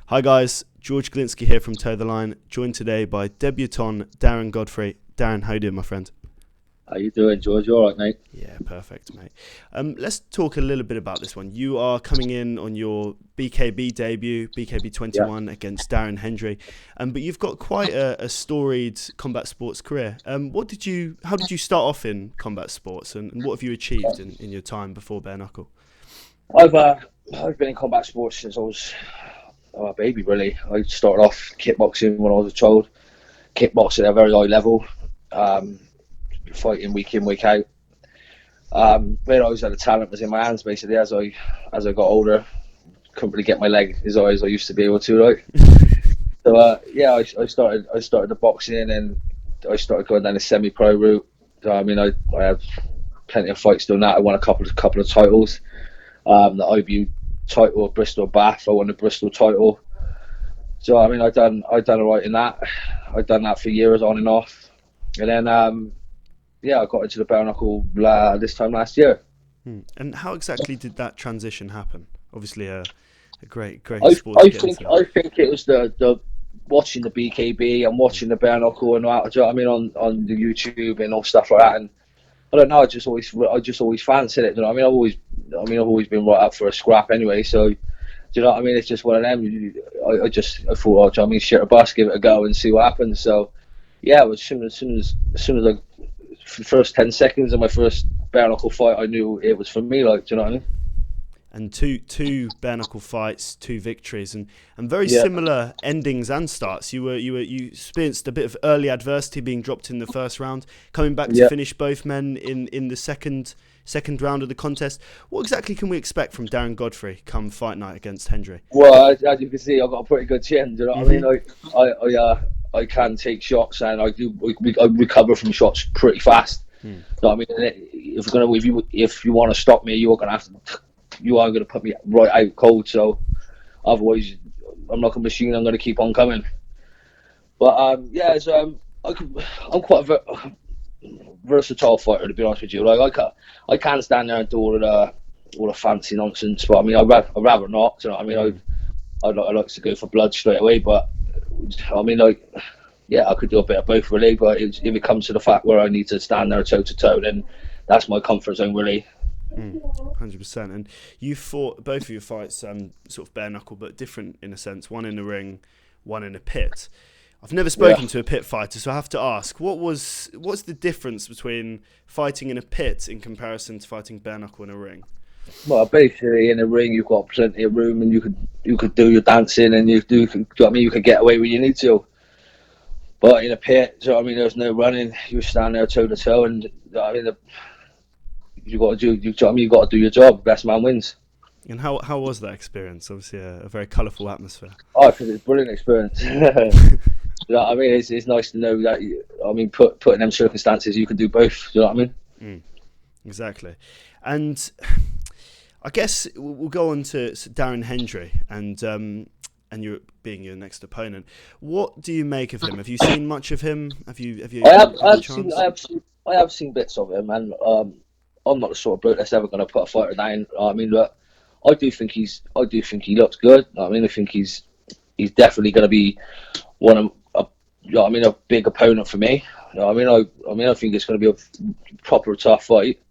Hi guys, George Glinsky here from Toe the Line, joined today by debutant Darren Godfrey. Darren, how you doing, my friend? How you doing, George? You all right, mate? Yeah, perfect, mate. Let's talk a little bit about this one. You are coming in on your BKB debut, BKB 21 against Darren Hendry, but you've got quite a storied combat sports career. How did you start off in combat sports, and what have you achieved in your time before bare knuckle? I've been in combat sports since I was a baby, really. I started off kickboxing when I was a child, kickboxing at a very high level, fighting week in, week out. Realised that the talent was in my hands basically as I got older. Couldn't really get my leg as high as I used to be able to, right? So I started the boxing, and I started going down the semi-pro route. So, I mean, I had plenty of fights doing that. I won a couple of titles. The IBU title of Bristol Bath, I won the Bristol title. So I mean, I done alright in that. I'd done that for years on and off, and then I got into the bare knuckle this time last year. And how exactly did that transition happen? Obviously, a great sport. I think it was the watching the BKB and watching the bare knuckle and that. Do you know what I mean, on the YouTube and all stuff like that. And I don't know. I just always fancied it. You know what I mean? I've always been right up for a scrap anyway. So, do you know what I mean? It's just one of them. I thought, I mean, shit a bus, give it a go and see what happens. So, yeah, as soon as I first 10 seconds of my first bare knuckle fight, I knew it was for me. Like, do you know what I mean? And two bare knuckle fights, 2 victories, and very similar endings and starts. You experienced a bit of early adversity, being dropped in the first round, coming back to finish both men in the second round of the contest. What exactly can we expect from Darren Godfrey come fight night against Hendry? Well, as you can see, I've got a pretty good chin. Do you know what I mean? I can take shots, and I recover from shots pretty fast. So, I mean, if you want to stop me, you are going to put me right out cold. So otherwise, I'm like a machine. I'm going to keep on coming. But I'm quite a versatile fighter, to be honest with you. Like I can't stand there and do all the fancy nonsense. But I mean, I'd rather not. You know what I mean? I'd like to go for blood straight away. But I mean, I could do a bit of both really. But if it comes to the fact where I need to stand there toe to toe, then that's my comfort zone really. 100%. And you fought both of your fights sort of bare knuckle, but different in a sense. One in the ring, one in a pit. I've never spoken to a pit fighter, so I have to ask, what's the difference between fighting in a pit in comparison to fighting bare knuckle in a ring? Well, basically in a ring you've got plenty of room, and you could do your dancing, and you could get away when you need to. But in a pit, so I mean, there's no running. You stand there toe to toe, and I mean, you got to do your job. Best man wins. And how was that experience? Obviously, a very colourful atmosphere. Oh, I think it's a brilliant experience. You know what I mean? It's nice to know that. Put in them circumstances, you can do both. You know what I mean? Exactly. And I guess we'll go on to Darren Hendry and you being your next opponent. What do you make of him? Have you seen much of him? Have you? I have seen bits of him, and I'm not the sort of bloke that's ever going to put a fighter down. I mean, but I do think he looks good. I mean, I think he's definitely going to be a big opponent for me. I think it's going to be a proper tough fight.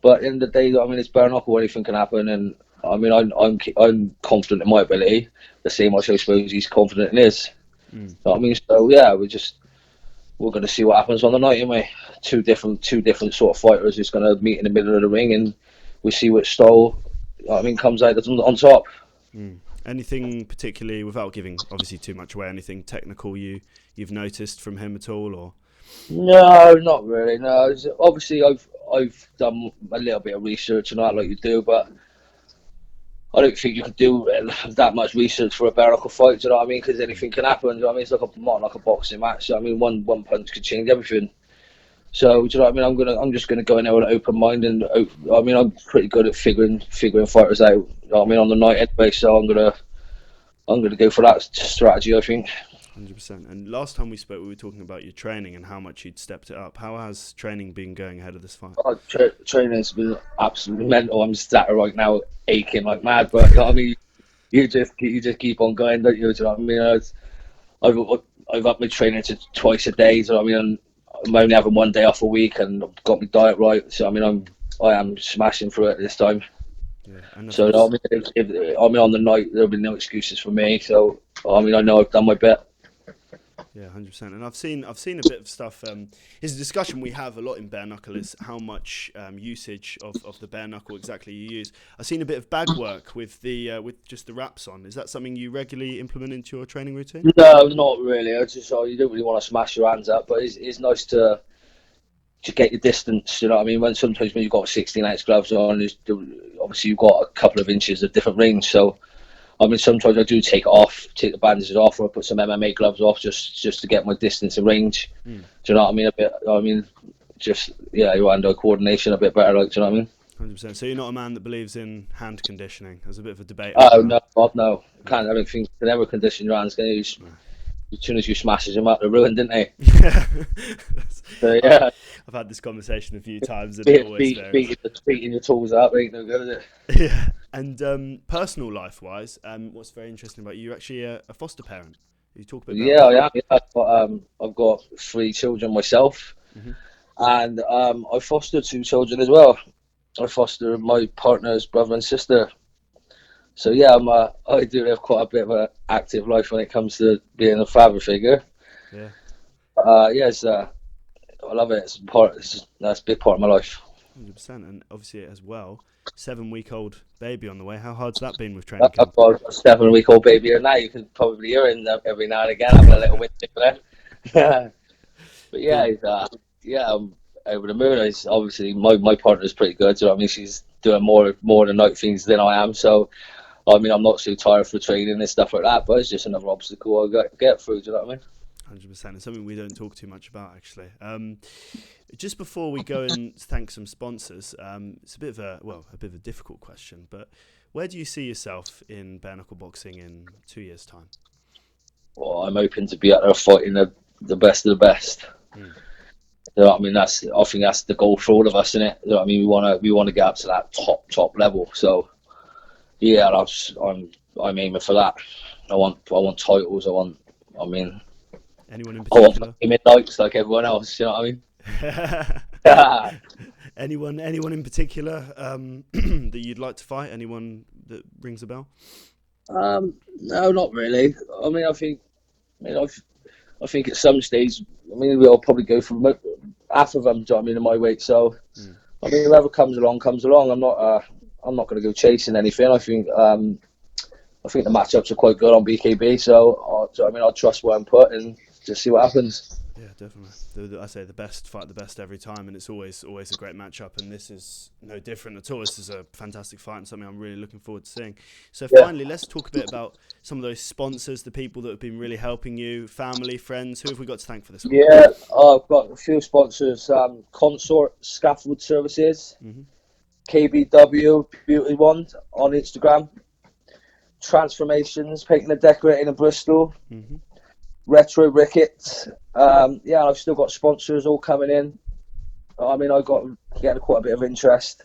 But in the day, I mean, it's bare knuckle. Anything can happen, and I mean, I'm confident in my ability. The same as I suppose he's confident in his. You know what I mean? So yeah, we're going to see what happens on the night, anyway. Two different sort of fighters just going to meet in the middle of the ring, and we see which style, comes out on top. Anything particularly, without giving obviously too much away, anything technical you've noticed from him at all, or? No, not really. No, obviously I've done a little bit of research and that, like you do, but I don't think you can do that much research for a bare knuckle fight. Do you know what I mean? Because anything can happen. Do you know what I mean? It's not like a boxing match. I mean, one punch could change everything. So, do you know what I mean? I'm just gonna go in there with an open mind, and I mean, I'm pretty good at figuring fighters out. You know what I mean, on the night anyway. So I'm gonna go for that strategy, I think. 100%. And last time we spoke, we were talking about your training and how much you'd stepped it up. How has training been going ahead of this fight? Training's been absolutely mental. I'm sat right now aching like mad, but you know what I mean, you just keep on going, don't you? Do you know what I mean? I've upped my training to twice a day. So I mean, I'm only having one day off a week, and I've got my diet right. So I mean, I am smashing through it this time. Yeah, so I mean, if on the night, there'll be no excuses for me. So I mean, I know I've done my bit. Yeah, 100%. And I've seen a bit of stuff. It's a discussion we have a lot in bare knuckle is how much usage of the bare knuckle exactly you use. I've seen a bit of bag work with just the wraps on. Is that something you regularly implement into your training routine? No, not really. You don't really want to smash your hands up, but it's nice to get your distance. You know what I mean? Sometimes when you've got 16-ounce gloves on, obviously you've got a couple of inches of different range. So I mean, sometimes I do take the bandages off, or I put some MMA gloves off just to get my distance and range. Do you know what I mean? Your hand-eye coordination a bit better, like, do you know what I mean? 100%. So you're not a man that believes in hand conditioning. There's a bit of a debate. Oh no, Bob, no. Can't everything can never condition your hands. As soon as you smashes them up, they're ruined, didn't they? So, yeah. I've had this conversation a few times, and it always beating your tools up ain't no good, is it? Yeah. And personal life-wise, what's very interesting about you, you're actually a foster parent. You talk about that? Yeah, but I've got 3 children myself, and I foster 2 children as well. I foster my partner's brother and sister. So yeah, I do have quite a bit of an active life when it comes to being a father figure. Yeah. I love it. That's a big part of my life. 100%, and obviously as well, 7-week-old baby on the way. How hard's that been with training? I've got a 7-week-old baby here now. You can probably hear him every now and again having a little winter there. But yeah, I'm over the moon. Obviously my partner's pretty good. So I mean, she's doing more of the night things than I am. So I mean, I'm not too tired for training and stuff like that. But it's just another obstacle I got to get through. Do you know what I mean? 100%. It's something we don't talk too much about, actually. Just before we go and thank some sponsors, it's a bit of a difficult question, but where do you see yourself in bare knuckle boxing in 2 years' time? Well, I'm hoping to be out there fighting the best of the best. You know what I mean? I think that's the goal for all of us, isn't it? You know what I mean? We want to get up to that top level. So yeah, I'm aiming for that. I want titles. Anyone in particular? Midnights like everyone else, you know what I mean? Anyone in particular that you'd like to fight? Anyone that rings a bell? No, not really. I mean, I think at some stage, we'll probably go for half of them. Do you know what I mean? In my weight, so I mean, whoever comes along. I'm not going to go chasing anything. I think the matchups are quite good on BKB, so I'll trust where I'm put and just see what happens. Yeah, definitely. I say the best fight the best every time, and it's always a great matchup, and this is no different at all. This is a fantastic fight and something I'm really looking forward to seeing. So finally, let's talk a bit about some of those sponsors, the people that have been really helping you, family, friends. Who have we got to thank for this one? Yeah, I've got a few sponsors. Consort Scaffold Services, KBW Beauty Wand on Instagram, Transformations Painting and Decorating in Bristol, Retro Rickets. I've still got sponsors all coming in. I mean, I got getting quite a bit of interest.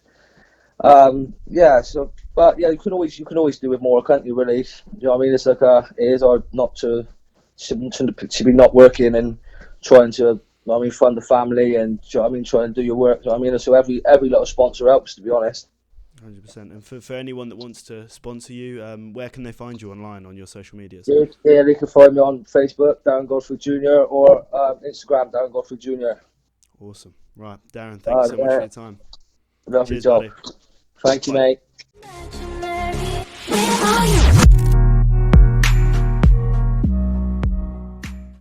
You can always do with more, can't you? Really, you know what I mean? It's like it is hard not to be not working and trying to. Fund the family and trying to do your work. So every little sponsor helps, to be honest. 100%. And for anyone that wants to sponsor you, where can they find you online on your social medias? Yeah, they can find me on Facebook, Darren Godfrey Jr., or Instagram, Darren Godfrey Jr. Awesome. Right, Darren, thank you so much for your time. Lovely job. Buddy. Thank you, mate.